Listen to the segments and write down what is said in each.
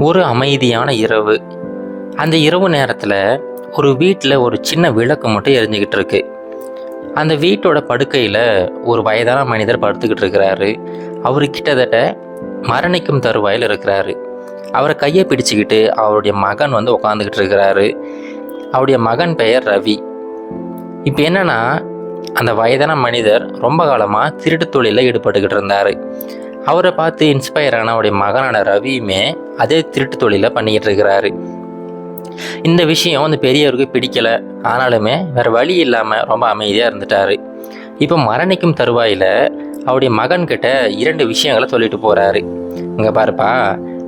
ஒரு அமைதியான இரவு. அந்த இரவு நேரத்தில் ஒரு வீட்டில் ஒரு சின்ன விளக்கு மட்டும் எரிஞ்சுக்கிட்டு இருக்கு. அந்த வீட்டோட படுக்கையில் ஒரு வயதான மனிதர் படுத்துக்கிட்டு இருக்கிறாரு. அவர் கிட்டத்தட்ட மரணிக்கும் தருவாயில் இருக்கிறாரு. அவரை கையை பிடிச்சிக்கிட்டு அவருடைய மகன் உட்காந்துக்கிட்டு இருக்கிறாரு. அவருடைய மகன் பெயர் ரவி. இப்போ என்னன்னா, அந்த வயதான மனிதர் ரொம்ப காலமாக திருட்டு தொழிலில் ஈடுபட்டுக்கிட்டு இருந்தார். அவரை பார்த்து இன்ஸ்பயர் ஆன அவருடைய மகனான ரவியுமே அதே திருட்டு தொழிலை பண்ணிக்கிட்டு இருக்கிறாரு. இந்த விஷயம் அந்த பெரியவருக்கு பிடிக்கலை. ஆனாலுமே வேறு வழி இல்லாமல் ரொம்ப அமைதியாக இருந்துட்டார். இப்போ மரணிக்கும் தருவாயில் அவருடைய மகன்கிட்ட 2 விஷயங்களை சொல்லிட்டு போகிறாரு. இங்கே பாருப்பா,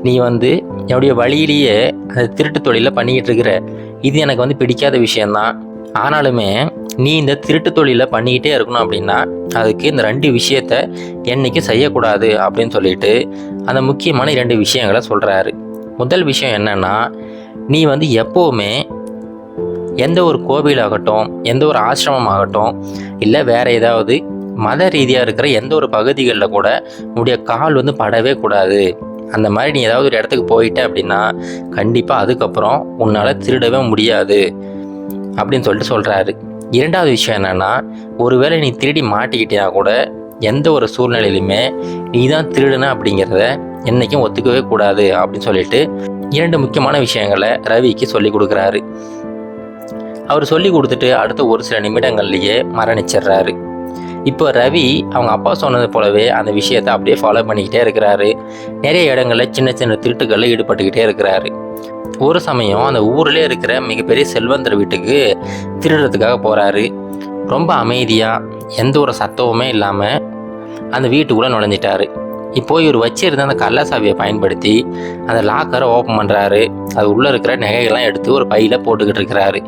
நீ என்னுடைய வழியிலேயே அந்த திருட்டு தொழிலை பண்ணிக்கிட்டு இருக்கிற. இது எனக்கு பிடிக்காத விஷயந்தான். ஆனாலுமே நீ இந்த திருட்டு தொழிலை பண்ணிக்கிட்டே இருக்கணும் அப்படின்னா அதுக்கு இந்த 2 விஷயத்த என்றைக்கும் செய்யக்கூடாது அப்படின்னு சொல்லிட்டு அந்த முக்கியமான 2 விஷயங்களை சொல்கிறாரு. முதல் விஷயம் என்னென்னா, நீ எப்போவுமே எந்த ஒரு கோவிலாகட்டும், எந்த ஒரு ஆசிரமம் ஆகட்டும், இல்லை வேறு ஏதாவது மத ரீதியாக இருக்கிற எந்த ஒரு பகுதிகளில் கூட உன்னுடைய கால் படவே கூடாது. அந்த மாதிரி நீ ஏதாவது ஒரு இடத்துக்கு போயிட்ட அப்படின்னா கண்டிப்பாக அதுக்கப்புறம் உன்னால் திருடவே முடியாது அப்படின்னு சொல்லிட்டு சொல்கிறாரு. 2வது விஷயம் என்னென்னா, ஒருவேளை நீ திருடி மாட்டிக்கிட்டினா கூட எந்த ஒரு சூழ்நிலையிலுமே நீ தான் திருடுன அப்படிங்கிறத என்றைக்கும் ஒத்துக்கவே கூடாது அப்படின்னு சொல்லிட்டு 2 முக்கியமான விஷயங்களை ரவிக்கு சொல்லி கொடுக்குறாரு. அவர் சொல்லி கொடுத்துட்டு அடுத்த ஒரு சில நிமிடங்கள்லேயே மரணிச்சிடுறாரு. இப்போ ரவி அவங்க அப்பா சொன்னது போலவே அந்த விஷயத்தை அப்படியே ஃபாலோ பண்ணிக்கிட்டே இருக்கிறாரு. நிறைய இடங்களில் சின்ன சின்ன திருட்டுகளில் ஈடுபட்டுக்கிட்டே இருக்கிறாரு. ஒரு சமயம் அந்த ஊரில் இருக்கிற மிகப்பெரிய செல்வந்தர் வீட்டுக்கு திருடுறதுக்காக போகிறாரு. ரொம்ப அமைதியாக எந்த ஒரு சத்தமுமே இல்லாமல் அந்த வீட்டுக்குள்ளே நுழைஞ்சிட்டாரு. இப்போது இவர் வச்சிருந்த அந்த கள்ளசாவியை பயன்படுத்தி அந்த லாக்கரை ஓப்பன் பண்ணுறாரு. அது உள்ளே இருக்கிற நகைகள்லாம் எடுத்து ஒரு பையில் போட்டுக்கிட்டு இருக்கிறாரு.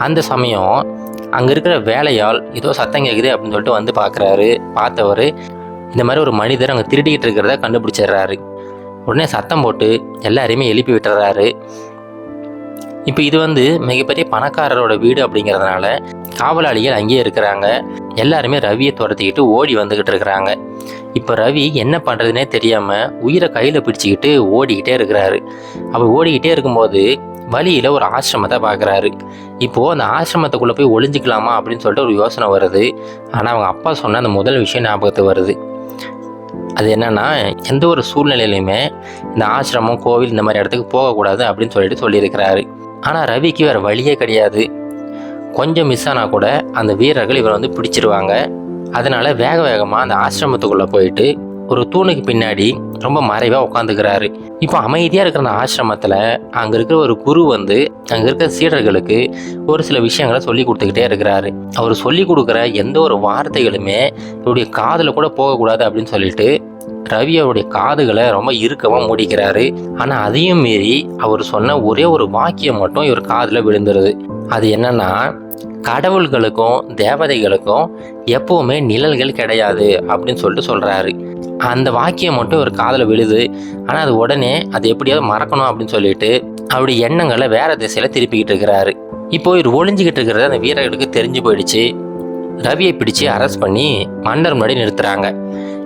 அந்த சமயம் அங்கே இருக்கிற வேலையால் ஏதோ சத்தம் கேட்குது அப்படின்னு சொல்லிட்டு பார்க்குறாரு. பார்த்தவர் இந்த மாதிரி ஒரு மனிதர் அங்கே திருடிக்கிட்டு இருக்கிறத கண்டுபிடிச்சிடுறாரு. உடனே சத்தம் போட்டு எல்லாரையுமே எழுப்பி விட்டுறாரு. இப்போ இது மிகப்பெரிய பணக்காரரோட வீடு அப்படிங்கிறதுனால காவலாளிகள் அங்கேயே இருக்கிறாங்க. எல்லாருமே ரவியை துரத்திக்கிட்டு ஓடி வந்துக்கிட்டு இருக்கிறாங்க. இப்போ ரவி என்ன பண்ணுறதுனே தெரியாமல் உயிரை கையில் பிடிச்சிக்கிட்டு ஓடிக்கிட்டே இருக்கிறாரு. அப்படி ஓடிக்கிட்டே இருக்கும்போது வழியில் ஒரு ஆசிரமத்தை பார்க்குறாரு. இப்போது அந்த ஆசிரமத்துக்குள்ளே போய் ஒளிஞ்சிக்கலாமா அப்படின்னு சொல்லிட்டு ஒரு யோசனை வருது. ஆனால் அவங்க அப்பா சொன்ன அந்த முதல் விஷயம் ஞாபகத்துக்கு வருது. அது என்னென்னா, எந்த ஒரு சூழ்நிலையிலையுமே இந்த ஆசிரமம், கோவில் இந்த மாதிரி இடத்துக்கு போகக்கூடாது அப்படின்னு சொல்லியிருக்கிறாரு. ஆனால் ரவிக்கு வேறு வழியே கிடையாது. கொஞ்சம் மிஸ் ஆனால் கூட அந்த வீரர்கள் இவரை பிடிச்சிருவாங்க. அதனால் வேக வேகமாக அந்த ஆசிரமத்துக்குள்ளே போயிட்டு ஒரு தூணுக்கு பின்னாடி ரொம்ப மறைவாக உட்காந்துக்கிறாரு. இப்போ அமைதியாக இருக்கிற அந்த ஆசிரமத்தில் அங்கே இருக்கிற ஒரு குரு அங்கே இருக்கிற சீடர்களுக்கு ஒரு சில விஷயங்களை சொல்லி கொடுத்துக்கிட்டே இருக்கிறாரு. அவர் சொல்லி கொடுக்குற எந்த ஒரு வார்த்தைகளுமே இவருடைய காதில் கூட போகக்கூடாது அப்படின்னு சொல்லிட்டு ரவி அவருடைய காதுகளை ரொம்ப இறுக்கமாக மூடிக்கிறாரு. ஆனால் அதையும் மீறி அவர் சொன்ன ஒரே ஒரு வாக்கியம் மட்டும் இவர் காதில் விழுந்துருது. அது என்னன்னா, கடவுள்களுக்கும் தேவதைகளுக்கும் எப்பவுமே நிழல்கள் கிடையாது அப்படின்னு சொல்லிட்டு சொல்கிறாரு. அந்த வாக்கியம் மட்டும் ஒரு காதில் விழுது. ஆனால் அது உடனே அது எப்படியாவது மறக்கணும் அப்படின்னு சொல்லிட்டு அவருடைய எண்ணங்களை வேற திசையில் திருப்பிக்கிட்டு இருக்கிறாரு. இப்போ இவர் ஒளிஞ்சிக்கிட்டு இருக்கிறது அந்த வீரர்களுக்கு தெரிஞ்சு போயிடுச்சு. ரவியை பிடிச்சி அரெஸ்ட் பண்ணி மன்னர் முன்னாடி நிறுத்துறாங்க.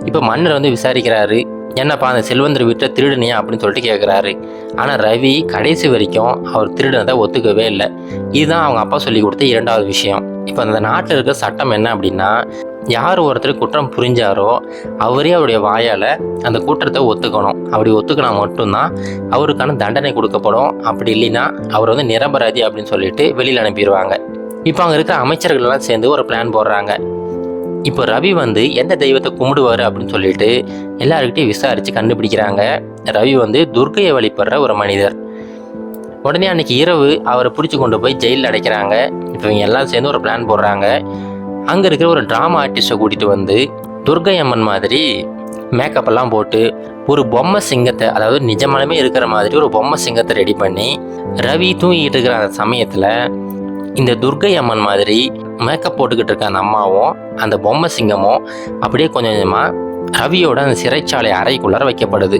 இப்போ மன்னர் விசாரிக்கிறாரு, என்னப்பா அந்த செல்வந்தர் வீட்டை திருடுனியா அப்படின்னு சொல்லிட்டு கேட்குறாரு. ஆனால் ரவி கடைசி வரைக்கும் அவர் திருடினதை ஒத்துக்கவே இல்லை. இதுதான் அவங்க அப்பா சொல்லி கொடுத்த 2வது விஷயம். இப்போ அந்த நாட்டில் இருக்கிற சட்டம் என்ன அப்படின்னா, யார் ஒருத்தர் குற்றம் புரிஞ்சாரோ அவரே அவருடைய வாயால் அந்த குற்றத்தை ஒத்துக்கணும். அப்படி ஒத்துக்கினா மட்டும்தான் அவருக்கான தண்டனை கொடுக்கப்படும். அப்படி இல்லைன்னா அவர் நிரபராதி அப்படின்னு சொல்லிட்டு வெளியில் அனுப்பிடுவாங்க. இப்போ அங்கே இருக்கிற அமைச்சர்கள்லாம் சேர்ந்து ஒரு பிளான் போடுறாங்க. இப்போ ரவி எந்த தெய்வத்தை கும்பிடுவார் அப்படின்னு சொல்லிட்டு எல்லாருக்கிட்டையும் விசாரித்து கண்டுபிடிக்கிறாங்க. ரவி துர்க்கையை வழிபடுற ஒரு மனிதர். உடனே அன்னைக்கு இரவு அவரை பிடிச்சி கொண்டு போய் ஜெயிலில் அடைக்கிறாங்க. இப்போ இவங்க எல்லாம் சேர்ந்து ஒரு பிளான் போடுறாங்க. அங்கே இருக்கிற ஒரு ட்ராமா ஆர்டிஸ்ட்டை கூட்டிகிட்டு துர்க்கை அம்மன் மாதிரி மேக்கப் எல்லாம் போட்டு ஒரு பொம்மை சிங்கத்தை, அதாவது நிஜமாலுமே இருக்கிற மாதிரி ஒரு பொம்மை சிங்கத்தை ரெடி பண்ணி ரவி தூங்கிட்டு இருக்கிற அந்த சமயத்தில் இந்த துர்க்கை அம்மன் மாதிரி மேக்கப் போட்டுக்கிட்டு இருக்க அந்த அம்மாவும் அந்த பொம்மை சிங்கமும் அப்படியே கொஞ்சம் கொஞ்சமாக ரவியோட அந்த சிறைச்சாலை அறைக்குள்ளார வைக்கப்படுது.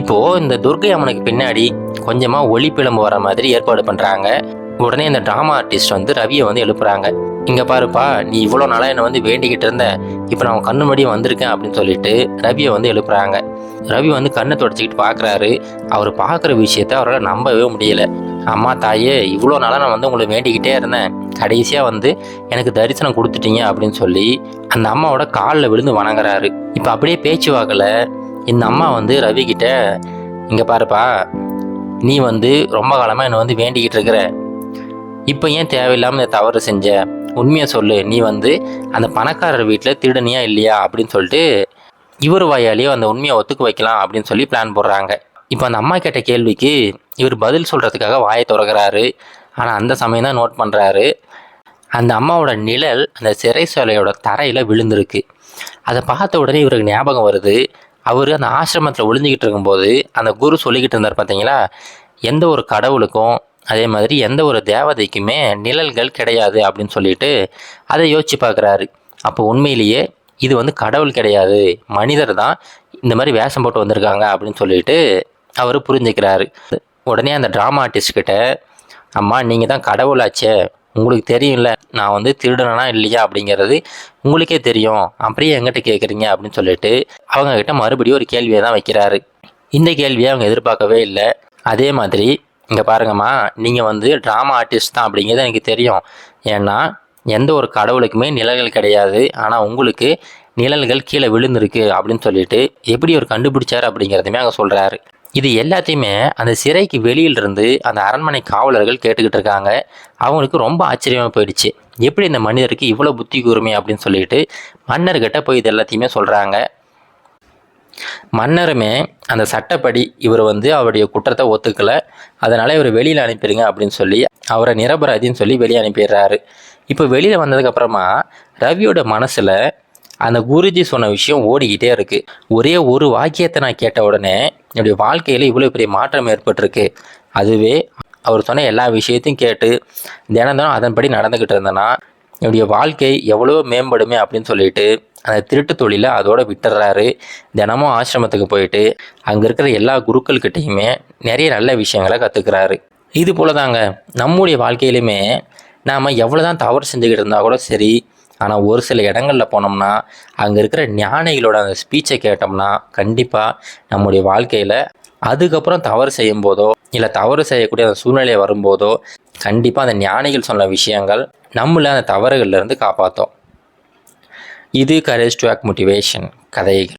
இப்போது இந்த துர்க்கை அம்மனுக்கு பின்னாடி கொஞ்சமாக ஒளி பிளம்பு வர மாதிரி ஏற்பாடு பண்ணுறாங்க. உடனே இந்த ட்ராமா ஆர்டிஸ்ட் ரவியை எழுப்புறாங்க. இங்கே பாருப்பா, நீ இவ்வளோ நாளாக என்னை வந்து வேண்டிக்கிட்டு இருந்த, இப்போ நான் உன் கண்ணு மடியும் வந்திருக்கேன் அப்படின்னு சொல்லிட்டு ரவியை வந்து எழுப்புறாங்க. ரவி வந்து கண்ணை தொடச்சிக்கிட்டு பார்க்குறாரு. அவர் பார்க்குற விஷயத்த அவரால் நம்பவே முடியல. அம்மா தாயே, இவ்வளோ நாளாக நான் வந்து உங்களை வேண்டிக்கிட்டே இருந்தேன், கடைசியாக வந்து எனக்கு தரிசனம் கொடுத்துட்டீங்க அப்படின்னு சொல்லி அந்த அம்மாவோட காலில் விழுந்து வணங்குறாரு. இப்போ அப்படியே பேச்சு வாக்கில் இந்த அம்மா வந்து ரவி கிட்ட, இங்கே பாருப்பா, நீ வந்து ரொம்ப காலமாக என்னை வந்து வேண்டிக்கிட்டு இருக்கிற, இப்போ ஏன் தேவையில்லாமல் இந்த தவறு செஞ்ச, உண்மையை சொல்லு, நீ வந்து அந்த பணக்காரர் வீட்டில் திருடனியா இல்லையா அப்படின்னு சொல்லிட்டு இவர் வாயாலேயோ அந்த உண்மையை ஒத்துக்க வைக்கலாம் அப்படின்னு சொல்லி பிளான் போடுறாங்க. இப்போ அந்த அம்மா கேட்ட கேள்விக்கு இவர் பதில் சொல்கிறதுக்காக வாயை திறக்கிறாரு. ஆனால் அந்த சமயம் தான் நோட் பண்ணுறாரு, அந்த அம்மாவோட நிழல் அந்த சிறைச்சாலையோட தரையில் விழுந்திருக்கு. அதை பார்த்த உடனே இவருக்கு ஞாபகம் வருது, அவர் அந்த ஆசிரமத்தில் ஒளிஞ்சிக்கிட்டு இருக்கும்போது அந்த குரு சொல்லிக்கிட்டு இருந்தார் பார்த்தீங்களா, எந்த ஒரு கடவுளுக்கும் அதே மாதிரி எந்த ஒரு தேவதைக்குமே நிழல்கள் கிடையாது அப்படின்னு சொல்லிட்டு அதை யோசிச்சு பார்க்குறாரு. அப்போ உண்மையிலேயே இது வந்து கடவுள் கிடையாது, மனிதர் தான் இந்த மாதிரி வேஷம் போட்டு வந்திருக்காங்க அப்படின்னு சொல்லிட்டு அவர் புரிஞ்சுக்கிறாரு. உடனே அந்த ட்ராமா ஆர்டிஸ்ட் கிட்ட, அம்மா நீங்கள் தான் கடவுளாச்சே, உங்களுக்கு தெரியும்ல நான் வந்து திருடனா இல்லையா அப்படிங்கிறது உங்களுக்கே தெரியும், அப்படியே எங்கிட்ட கேட்குறீங்க அப்படின்னு சொல்லிட்டு அவங்கக்கிட்ட மறுபடியும் ஒரு கேள்வியை தான் வைக்கிறாரு. இந்த கேள்வியை அவங்க எதிர்பார்க்கவே இல்லை. அதே மாதிரி, இங்கே பாருங்கம்மா, நீங்கள் வந்து ட்ராமா ஆர்டிஸ்ட் தான் அப்படிங்கிறது எனக்கு தெரியும், ஏன்னா எந்த ஒரு கடவுளுக்குமே நிழல்கள் கிடையாது, ஆனால் உங்களுக்கு நிழல்கள் கீழே விழுந்திருக்கு அப்படின்னு சொல்லிட்டு எப்படி அவர் கண்டுபிடிச்சார் அப்படிங்கிறதுமே அங்கே சொல்கிறாரு. இது எல்லாத்தையுமே அந்த சிறைக்கு வெளியிலிருந்து அந்த அரண்மனை காவலர்கள் கேட்டுக்கிட்டு இருக்காங்க. அவங்களுக்கு ரொம்ப ஆச்சரியமாக போயிடுச்சு, எப்படி இந்த மனிதருக்கு இவ்வளோ புத்தி கூர்மை அப்படின்னு சொல்லிட்டு மன்னர்கிட்ட போய் இது எல்லாத்தையுமே சொல்கிறாங்க. மன்னருமே அந்த சட்டப்படி இவர் வந்து அவருடைய குற்றத்தை ஒத்துக்கலை, அதனால் இவர் வெளியில் அனுப்பிடுங்க அப்படின்னு சொல்லி அவரை நிரபராதின்னு சொல்லி வெளியே அனுப்பிடுறாரு. இப்போ வெளியில் வந்ததுக்கப்புறமா ரவியோட மனசில் அந்த குருஜி சொன்ன விஷயம் ஓடிக்கிட்டே இருக்குது. ஒரே ஒரு வாக்கியத்தை நான் கேட்ட உடனே என்னுடைய வாழ்க்கையில் இவ்வளோ பெரிய மாற்றம் ஏற்பட்டிருக்கு, அதுவே அவர் சொன்ன எல்லா விஷயத்தையும் கேட்டு தினம் அதன்படி நடந்துக்கிட்டு இருந்தேன்னா என்னுடைய வாழ்க்கை எவ்வளோ மேம்படுமே அப்படின்னு சொல்லிட்டு அந்த திருட்டு தொழிலை அதோட விட்டுறாரு. தினமும் ஆசிரமத்துக்கு போயிட்டு அங்கே இருக்கிற எல்லா குருக்கள்கிட்டையுமே நிறைய நல்ல விஷயங்களை கற்றுக்கிறாரு. இது போல தாங்க நம்முடைய வாழ்க்கையிலுமே நாம் எவ்வளோ தான் தவறு செஞ்சுக்கிட்டு இருந்தால் கூட சரி, ஆனால் ஒரு சில இடங்களில் போனோம்னா அங்கே இருக்கிற ஞானிகளோட அந்த ஸ்பீச்சை கேட்டோம்னா கண்டிப்பாக நம்முடைய வாழ்க்கையில் அதுக்கப்புறம் தவறு செய்யும் போதோ இல்லை தவறு செய்யக்கூடிய அந்த சூழ்நிலை வரும்போதோ கண்டிப்பாக அந்த ஞானிகள் சொன்ன விஷயங்கள் நம்மளை அந்த தவறுகள்லேருந்து காப்பாற்றும். இது கரேஜ் டு ஆக்ட் மோட்டிவேஷன் கதைகள்.